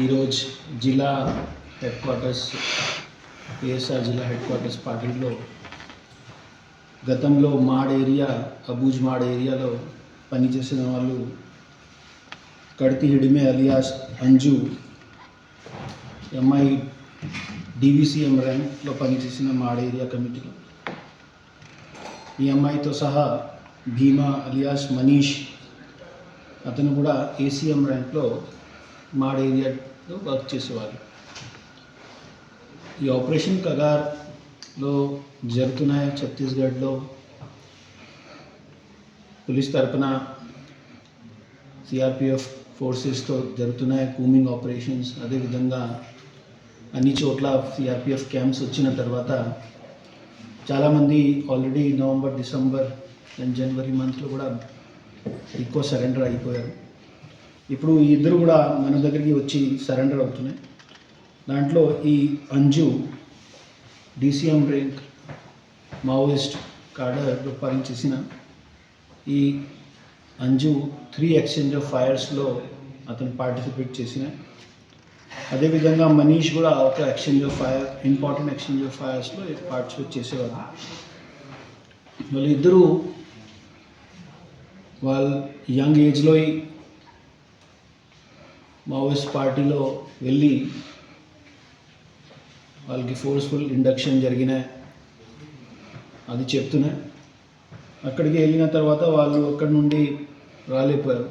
ఈరోజు జిల్లా head quarters ASR జిల్లా హెడ్ క్వార్టర్స్ పార్టీలో గతంలో మాడ్ ఏరియా అబూజ్ మాడ్ ఏరియాలో పనిచేసిన వాళ్ళు కడతి హిడిమే అలియాస్ అంజు ఎంఐ డివిసిఎం ర్యాంక్లో పనిచేసిన మాడ్ ఏరియా కమిటీలో ఈ అమ్మాయితో సహా భీమా అలియాస్ మనీష్ అతను కూడా ఏసీఎం ర్యాంక్లో మాడ్ ఏరియాలో వర్క్ చేసేవారు. ఈ ఆపరేషన్ కగార్లో జరుగుతున్నాయి. ఛత్తీస్గఢ్లో పోలీస్ తరపున సిఆర్పిఎఫ్ ఫోర్సెస్తో జరుగుతున్నాయి కూమింగ్ ఆపరేషన్స్. అదేవిధంగా అన్ని చోట్ల సిఆర్పిఎఫ్ క్యాంప్స్ వచ్చిన తర్వాత చాలామంది ఆల్రెడీ నవంబర్, డిసెంబర్ అండ్ జనవరి మంత్లో కూడా ఎక్కువ సరెండర్ అయిపోయారు. ఇప్పుడు ఈ ఇద్దరు కూడా మన దగ్గరికి వచ్చి సరెండర్ అవుతున్నాయి. దాంట్లో ఈ అంజు డిసిఎం ర్యాంక్ మావోయిస్ట్ కార్డర్లో పనిచేసిన ఈ అంజు 3 ఎక్స్చేంజ్ ఆఫ్ ఫైర్స్లో అతను పార్టిసిపేట్ చేసిన. అదేవిధంగా మనీష్ కూడా ఒక exchange of fire, important exchange of ఫైర్స్లో పార్టిసిపేట్ చేసేవారు. వాళ్ళిద్దరూ వాళ్ళ యంగ్ ఏజ్లో మావోయిస్ట్ పార్టీలో వెళ్ళి వాళ్ళకి ఫోర్స్ఫుల్ ఇండక్షన్ జరిగినాయి అది చెప్తున్నాయి. అక్కడికి వెళ్ళిన తర్వాత వాళ్ళు అక్కడి నుండి రాలేకపోయారు.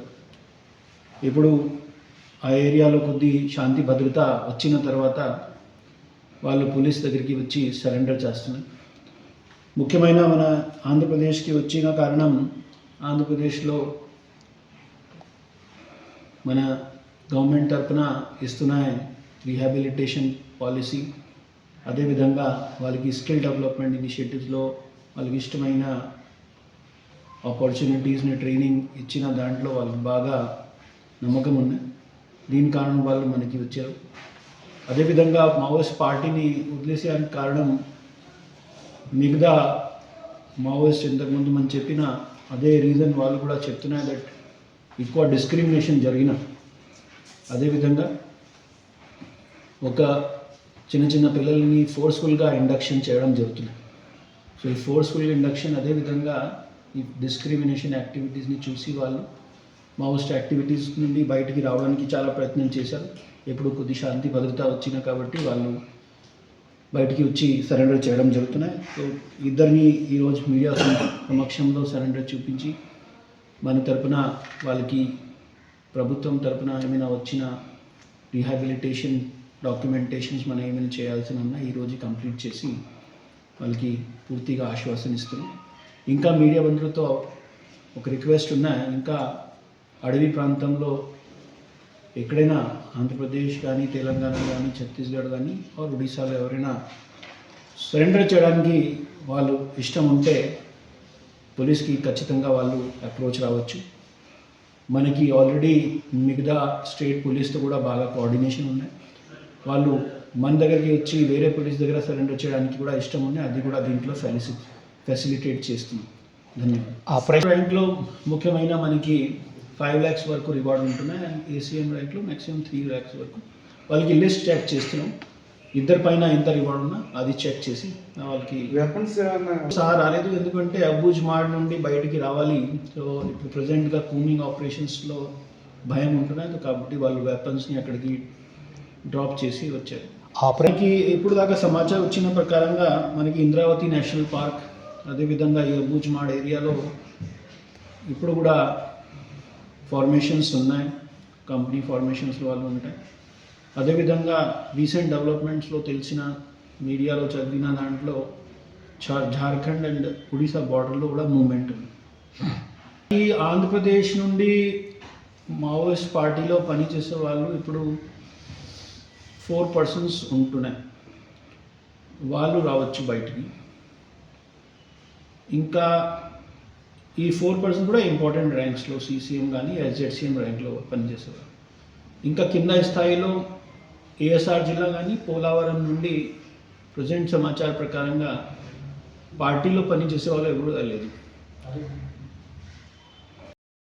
ఇప్పుడు ఆ ఏరియాలో కొద్ది శాంతి భద్రత వచ్చిన తర్వాత వాళ్ళు పోలీస్ దగ్గరికి వచ్చి సరెండర్ చేస్తున్నారు. ముఖ్యమైన మన ఆంధ్రప్రదేశ్కి వచ్చిన కారణం, ఆంధ్రప్రదేశ్లో మన గవర్నమెంట్ తరఫున ఇస్తున్న రీహాబిలిటేషన్ పాలసీ, అదేవిధంగా వాళ్ళకి స్కిల్ డెవలప్మెంట్ ఇనిషియేటివ్స్లో వాళ్ళకి ఇష్టమైన ఆపర్చునిటీస్ని ట్రైనింగ్ ఇచ్చిన దాంట్లో వాళ్ళకి బాగా నమ్మకం ఉన్నాయి. దీని కారణం వాళ్ళు మనకి వచ్చారు. అదేవిధంగా మావోయిస్ట్ పార్టీని వదిలేసేయడానికి కారణం మిగతా మావోయిస్ట్ ఇంతకుముందు మనం చెప్పిన అదే రీజన్ వాళ్ళు కూడా చెప్తున్నారు, దట్ ఎక్కువ డిస్క్రిమినేషన్ జరిగిన. అదేవిధంగా ఒక చిన్న పిల్లల్ని ఫోర్స్ఫుల్గా ఇండక్షన్ చేయడం జరుగుతుంది. సో ఈ ఫోర్స్ఫుల్ ఇండక్షన్, అదేవిధంగా ఈ డిస్క్రిమినేషన్ యాక్టివిటీస్ని చూసి వాళ్ళు మావోయిస్ట్ యాక్టివిటీస్ నుండి బయటికి రావడానికి చాలా ప్రయత్నం చేశారు. ఇప్పుడు కొద్ది శాంతి భద్రత వచ్చిన కాబట్టి వాళ్ళు బయటికి వచ్చి సరెండర్ చేయడం జరుగుతున్నాయి. సో ఇద్దరిని ఈరోజు మీడియా సమక్షంలో సరెండర్ చూపించి మన తరపున వాళ్ళకి ప్రభుత్వం తరపున ఏమైనా వచ్చిన రీహాబిలిటేషన్ డాక్యుమెంటేషన్స్ మనం ఏమైనా చేయాల్సి ఉన్నా ఈరోజు కంప్లీట్ చేసి వాళ్ళకి పూర్తిగా ఆశ్వాసన ఇస్తున్నాం. ఇంకా మీడియా బంధువులతో ఒక రిక్వెస్ట్ ఉన్నాయి, ఇంకా అడవి ప్రాంతంలో ఎక్కడైనా ఆంధ్రప్రదేశ్ కానీ, తెలంగాణ కానీ, ఛత్తీస్గఢ్ కానీ ఒడిశాలో ఎవరైనా సరెండర్ చేయడానికి వాళ్ళు ఇష్టం ఉంటే పోలీస్కి ఖచ్చితంగా వాళ్ళు అప్రోచ్ రావచ్చు. మనకి ఆల్రెడీ మిగతా స్టేట్ పోలీస్తో కూడా బాగా కోఆర్డినేషన్ ఉన్నాయి. వాళ్ళు మన దగ్గరికి వచ్చి వేరే పోలీస్ దగ్గర సరెండర్ చేయడానికి కూడా ఇష్టం ఉన్నాయి. అది కూడా దీంట్లో ఫెసిలిటేట్ చేస్తున్నాం. ధన్యవాదాలు. ఆపరేషన్ ర్యాంక్లో ముఖ్యమైన మనకి 5 lakhs వరకు రివార్డ్ ఉంటున్నాయి. అండ్ ఏసీఎం ర్యాంక్లో మ్యాక్సిమం 3 lakhs వరకు. వాళ్ళకి లిస్ట్ చెక్ చేస్తున్నాం. ఇద్దరి పైన ఎంత రివార్డ్ ఉన్నా అది చెక్ చేసి వాళ్ళకి వెపన్స్ సహా రాలేదు. ఎందుకంటే అబూజ్ మాడ్ నుండి బయటికి రావాలి. సో ఇప్పుడు ప్రజెంట్గా కూమింగ్ ఆపరేషన్స్లో భయం ఉంటున్నాయి కాబట్టి వాళ్ళు వెపన్స్ని అక్కడికి డ్రాప్ చేసి వచ్చారు. ఆపరేషన్కి ఇప్పుడు దాకా సమాచారం వచ్చిన ప్రకారంగా మనకి ఇంద్రావతి నేషనల్ పార్క్, అదేవిధంగా ఈ అబూజ్ మాడ్ ఏరియాలో ఇప్పుడు కూడా ఫార్మేషన్స్ ఉన్నాయి. కంపెనీ ఫార్మేషన్స్లో వాళ్ళు ఉంటాయి. అదేవిధంగా రీసెంట్ డెవలప్మెంట్స్లో తెలిసిన, మీడియాలో చదివిన దాంట్లో జార్ఖండ్ అండ్ ఒడిశా బార్డర్లో కూడా మూవ్మెంట్ ఉంది. ఈ ఆంధ్రప్రదేశ్ నుండి మావోయిస్ట్ పార్టీలో పనిచేసే వాళ్ళు ఇప్పుడు 4 persons ఉంటున్నాయి. వాళ్ళు రావచ్చు బయటికి. ఇంకా ఈ 4 persons కూడా ఇంపార్టెంట్ ర్యాంక్స్లో సీసీఎం కానీ ఎస్జెడ్సీఎం ర్యాంక్లో పనిచేసేవారు. ఇంకా కింద స్థాయిలో ఏఎస్ఆర్ జిల్లా కానీ పోలవరం నుండి ప్రజెంట్ సమాచారం ప్రకారంగా పార్టీలో పనిచేసే వాళ్ళు ఎవరు లేదు.